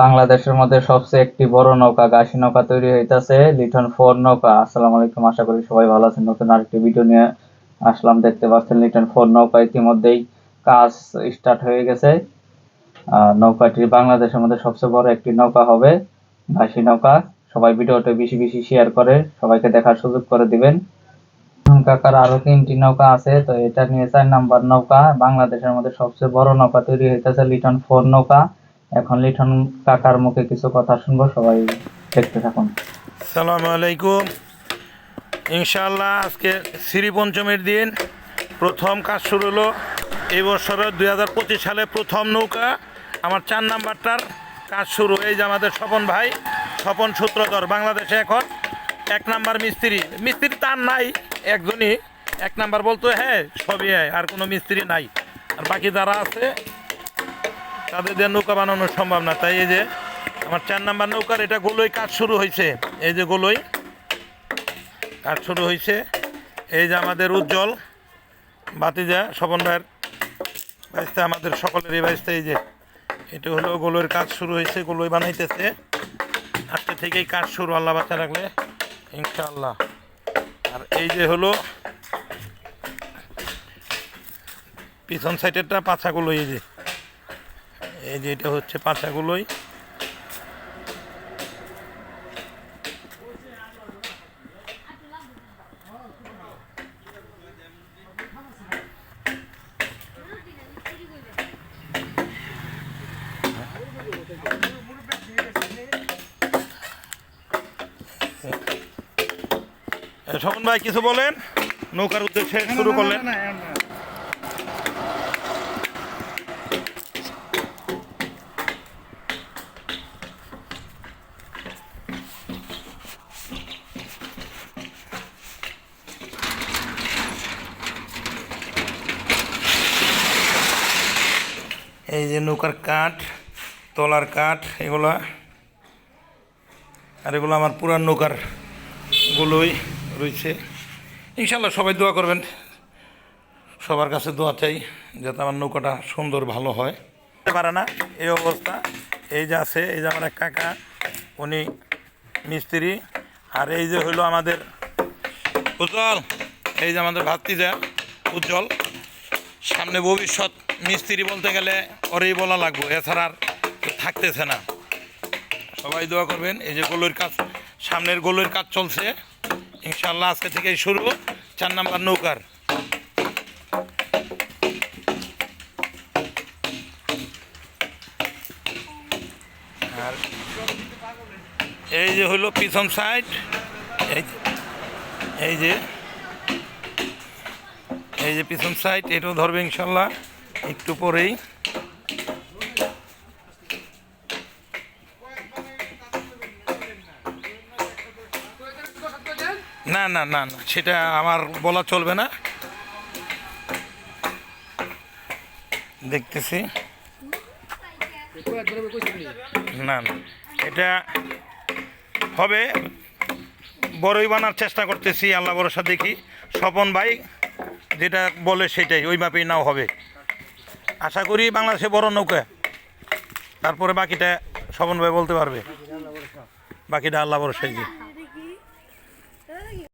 বাংলাদেশের মধ্যে সবচেয়ে একটি বড় নৌকা গাসি নৌকা তৈরি হইতাছে লিটন 4 নৌকা। আসসালামু আলাইকুম, আশা করি সবাই ভালো আছেন। নতুন আরেকটি ভিডিও নিয়ে আসলাম। দেখতে পাচ্ছেন লিটন 4 নৌকা ইতিমধ্যেই কাজ স্টার্ট হয়ে গেছে। নৌকাটি বাংলাদেশের মধ্যে সবচেয়ে বড় একটি নৌকা হবে, ঘাসি নৌকা। সবাই ভিডিওটা বেশি বেশি শেয়ার করে সবাইকে দেখার সুযোগ করে দিবেন। কাকার আরো 3টি নৌকা আছে, তো এটা নিয়ে 4 নাম্বার নৌকা। বাংলাদেশের মধ্যে সবচেয়ে বড় নৌকা তৈরি হইতেছে লিটন 4 নৌকা। এখন লিটন কাকার মুখে কিছু কথা শুনবো, সবাই দেখতে থাকুন। আসসালামু আলাইকুম। ইনশাআল্লাহ আজকে শ্রী পঞ্চমীর দিন প্রথম কাজ শুরু হলো। এই বছরের 2025 সালে প্রথম নৌকা আমার 4 নাম্বারটার কাজ শুরু। এই যে আমাদের স্বপন ভাই, স্বপন সূত্রধর, বাংলাদেশে এখন 1 নাম্বার মিস্ত্রি। মিস্ত্রি তার নাই, একজনই 1 নাম্বার বলতো, হ্যাঁ সবই হয়, আর কোনো মিস্ত্রি নাই। আর বাকি যারা আছে তাদের দিয়ে নৌকা বানানো সম্ভব না। তাই এই যে আমার 4 নাম্বার নৌকার এটা গোলই কাজ শুরু হয়েছে। এই যে গোলই কাজ শুরু হয়েছে। এই যে আমাদের উজ্জ্বল বাতিজা, স্বপন ভাইয়ের বাইসতে, আমাদের সকলেরই বাইসতে। এই যে এটা হলো গোলইয়ের কাজ শুরু হয়েছে, গোলই বানাইতেছে। আজকে থেকেই কাজ শুরু, আল্লাহ বাচ্চা রাখলে ইনশাআল্লাহ। আর এই যে হলো পিছন সাইডেরটা পাছাগুলোই। এই যে এটা হচ্ছে পাছাগুলোই। স্বপন ভাই কিছু বলেন, নৌকার উদ্দেশ্যে শুরু করলেন। এই যে নৌকার কাঠ, তলার কাঠ এগুলা, আর এগুলো আমার পুরান নৌকার গুলোই রয়েছে। ইনশাল্লাহ সবাই দোয়া করবেন, সবার কাছে দোয়া চাই যাতে আমার নৌকাটা সুন্দর ভালো হয়। পারে না এই অবস্থা। এই যে আছে, এই যে আমার এক কাকা, উনি মিস্ত্রি। আর এই যে হইলো আমাদের উজ্জ্বল, এই যে আমাদের ভাতিজা উজ্জ্বল। সামনে ভবিষ্যৎ মিস্ত্রি বলতে গেলে ওরেই বলা লাগবে, এছাড়া আর থাকতেছে না। সবাই দোয়া করবেন। এই যে গোলইয়ের কাজ, সামনের গোলইয়ের কাজ চলছে। ইনশাআল্লাহ আজকে থেকেই শুরু 4 নাম্বার নৌকার। আর এই যে হলো পিছন সাইড, এই যে এই যে পিছন সাইড, এটাও ধরবে ইনশাল্লাহ একটু পরেই। না না না না, সেটা আমার বলা চলবে না। দেখতেছি না না, এটা হবে, বড়ই বানার চেষ্টা করতেছি, আল্লাহ ভরসা। দেখি স্বপন ভাই যেটা বলে সেটাই, ওই মাপেই নাও হবে। আশা করি বাংলাদেশে বড় নৌকা। তারপরে বাকিটা স্বপন ভাই বলতে পারবে, বাকিটা আল্লাহ ভরসাই।